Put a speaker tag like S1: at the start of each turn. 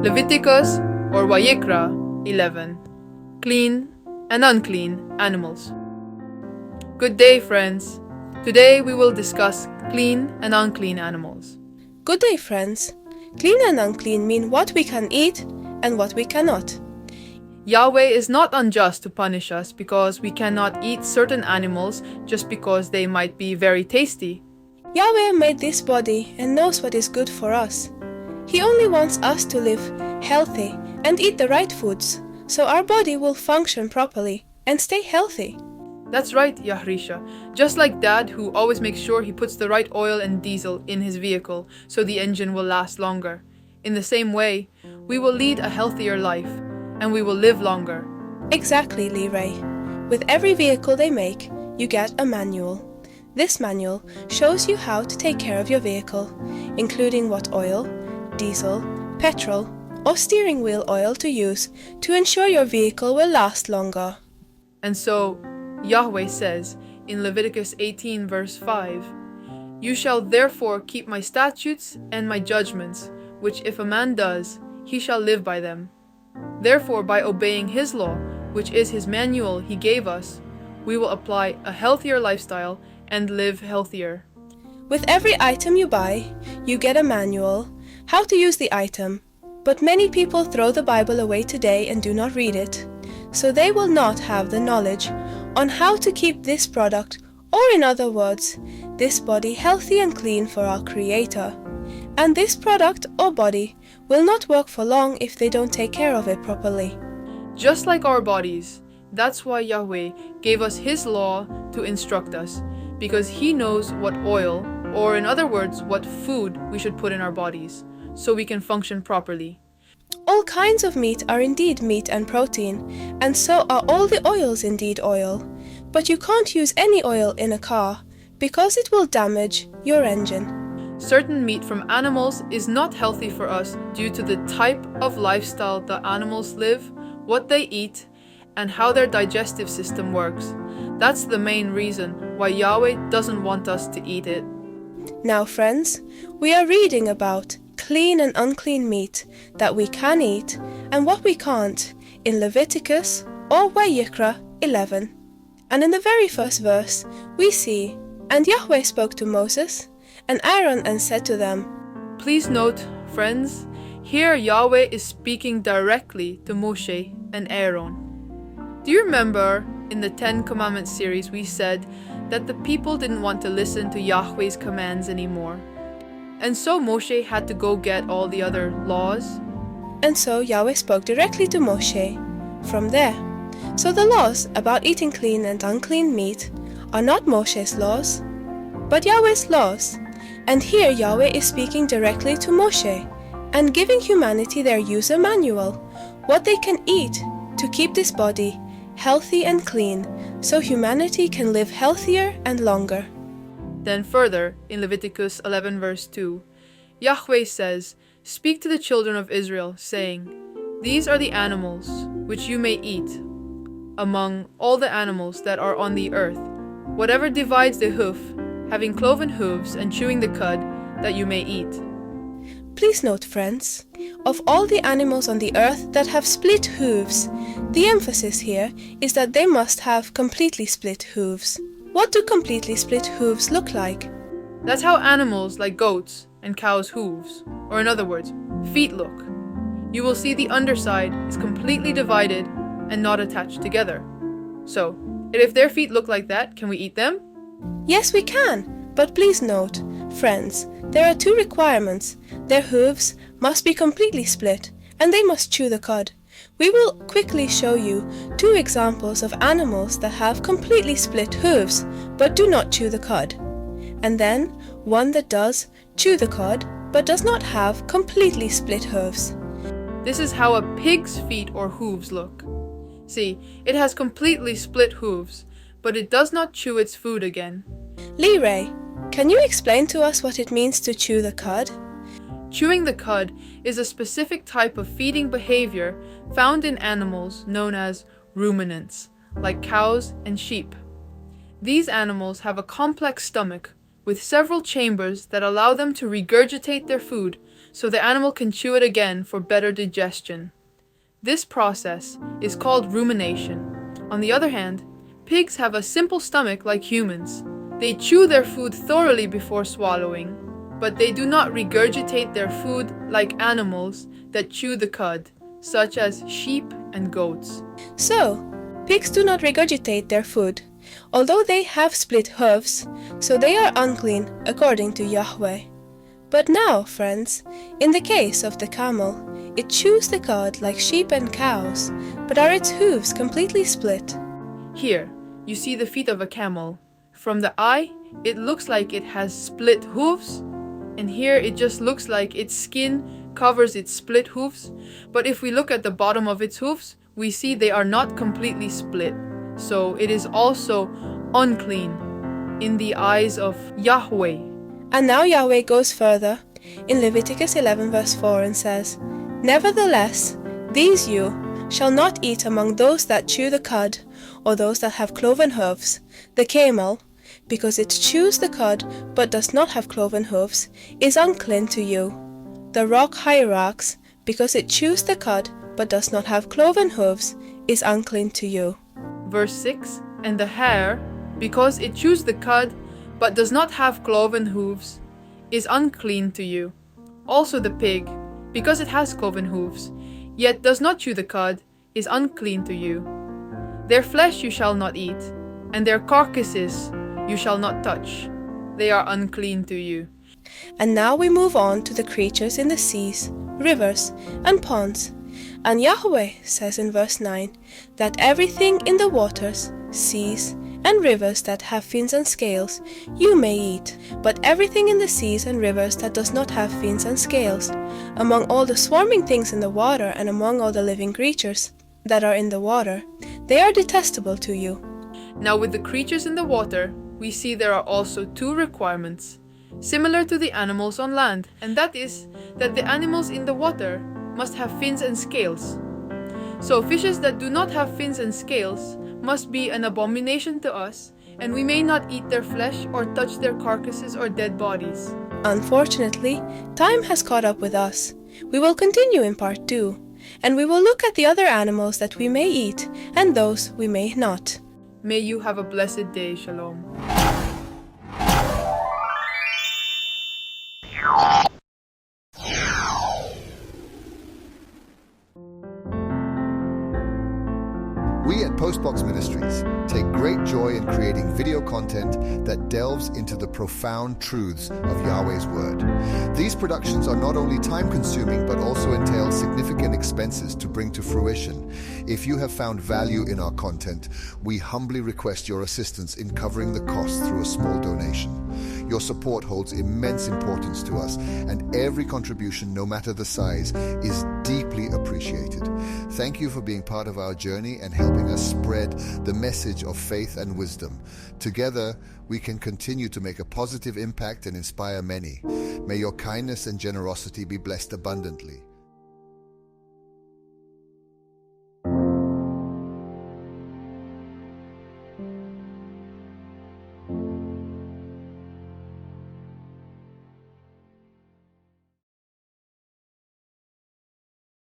S1: Leviticus or Wayyiqra 11. Clean and unclean animals. Good day, friends. Today we will discuss clean and unclean animals.
S2: Good day, friends. Clean and unclean mean what we can eat and what we cannot.
S1: Yahweh is not unjust to punish us because we cannot eat certain animals just because they might be very tasty.
S2: Yahweh made this body and knows what is good for us. He only wants us to live healthy and eat the right foods, so our body will function properly and stay healthy.
S1: That's right, Yahrisha. Just like Dad, who always makes sure he puts the right oil and diesel in his vehicle so the engine will last longer. In the same way, we will lead a healthier life, and we will live longer.
S2: Exactly, Leray. With every vehicle they make, you get a manual. This manual shows you how to take care of your vehicle, including what oil, diesel, petrol, or steering wheel oil to use to ensure your vehicle will last longer.
S1: And so, Yahweh says in Leviticus 18 verse 5, "You shall therefore keep my statutes and my judgments, which if a man does, he shall live by them. Therefore, by obeying his law, which is his manual he gave us, we will apply a healthier lifestyle and live healthier."
S2: With every item you buy, you get a manual, how to use the item. But many people throw the Bible away today and do not read it, so they will not have the knowledge on how to keep this product, or in other words, this body healthy and clean for our Creator. And this product or body will not work for long if they don't take care of it properly.
S1: Just like our bodies, that's why Yahweh gave us His law to instruct us, because He knows what oil, or in other words, what food we should put in our bodies, so we can function properly.
S2: All kinds of meat are indeed meat and protein, and so are all the oils indeed oil. But you can't use any oil in a car, because it will damage your engine.
S1: Certain meat from animals is not healthy for us due to the type of lifestyle the animals live, what they eat, and how their digestive system works. That's the main reason why Yahweh doesn't want us to eat it.
S2: Now, friends, we are reading about clean and unclean meat that we can eat and what we can't in Leviticus or Wayyiqra 11. And in the very first verse, we see, "And Yahweh spoke to Moses and Aaron and said to them."
S1: Please note, friends, here Yahweh is speaking directly to Moshe and Aaron. Do you remember in the 10 Commandments series we said that the people didn't want to listen to Yahweh's commands anymore? And so Moshe had to go get all the other laws.
S2: And so Yahweh spoke directly to Moshe from there. So the laws about eating clean and unclean meat are not Moshe's laws, but Yahweh's laws. And here Yahweh is speaking directly to Moshe and giving humanity their user manual, what they can eat to keep this body healthy and clean, so humanity can live healthier and longer.
S1: Then further, in Leviticus 11 verse 2, Yahweh says, "Speak to the children of Israel, saying, These are the animals which you may eat among all the animals that are on the earth, whatever divides the hoof, having cloven hooves and chewing the cud, that you may eat."
S2: Please note, friends, of all the animals on the earth that have split hooves, the emphasis here is that they must have completely split hooves. What do completely split hooves look like?
S1: That's how animals like goats and cows' hooves, or in other words, feet look. You will see the underside is completely divided and not attached together. So, if their feet look like that, can we eat them?
S2: Yes, we can, but please note, friends, there are two requirements. Their hooves must be completely split, and they must chew the cud. We will quickly show you two examples of animals that have completely split hooves, but do not chew the cud. And then one that does chew the cud, but does not have completely split hooves.
S1: This is how a pig's feet or hooves look. See, it has completely split hooves, but it does not chew its food again.
S2: Leray, can you explain to us what it means to chew the cud?
S1: Chewing the cud is a specific type of feeding behavior found in animals known as ruminants, like cows and sheep. These animals have a complex stomach with several chambers that allow them to regurgitate their food so the animal can chew it again for better digestion. This process is called rumination. On the other hand, pigs have a simple stomach like humans. They chew their food thoroughly before swallowing, but they do not regurgitate their food like animals that chew the cud, such as sheep and goats.
S2: So, pigs do not regurgitate their food, although they have split hooves, so they are unclean according to Yahweh. But now, friends, in the case of the camel, it chews the cud like sheep and cows, but are its hooves completely split?
S1: Here, you see the feet of a camel. From the eye, it looks like it has split hooves, and here it just looks like its skin covers its split hooves. But if we look at the bottom of its hooves, we see they are not completely split. So it is also unclean in the eyes of Yahweh.
S2: And now Yahweh goes further in Leviticus 11 verse 4 and says, "Nevertheless, these you shall not eat among those that chew the cud, or those that have cloven hooves. The camel, because it chews the cud but does not have cloven hooves, is unclean to you. The rock hyrax, because it chews the cud but does not have cloven hooves, is unclean to you."
S1: Verse 6, "And the hare, because it chews the cud but does not have cloven hooves, is unclean to you. Also the pig, because it has cloven hooves, yet does not chew the cud, is unclean to you. Their flesh you shall not eat, and their carcasses you shall not touch. They are unclean to you."
S2: And now we move on to the creatures in the seas, rivers, and ponds. And Yahweh says in verse 9 that everything in the waters, seas, and rivers that have fins and scales you may eat, but everything in the seas and rivers that does not have fins and scales, among all the swarming things in the water and among all the living creatures that are in the water, they are detestable to you.
S1: Now with the creatures in the water, we see there are also two requirements, similar to the animals on land, and that is that the animals in the water must have fins and scales. So fishes that do not have fins and scales must be an abomination to us, and we may not eat their flesh or touch their carcasses or dead bodies.
S2: Unfortunately, time has caught up with us. We will continue in part 2, and we will look at the other animals that we may eat and those we may not.
S1: May you have a blessed day. Shalom.
S3: We at Postbox Ministries take great joy in creating video content that delves into the profound truths of Yahweh's Word. These productions are not only time-consuming but also entail significant expenses to bring to fruition. If you have found value in our content, we humbly request your assistance in covering the costs through a small donation. Your support holds immense importance to us, and every contribution, no matter the size, is deeply appreciated. Thank you for being part of our journey and helping us spread the message of faith and wisdom. Together, we can continue to make a positive impact and inspire many. May your kindness and generosity be blessed abundantly.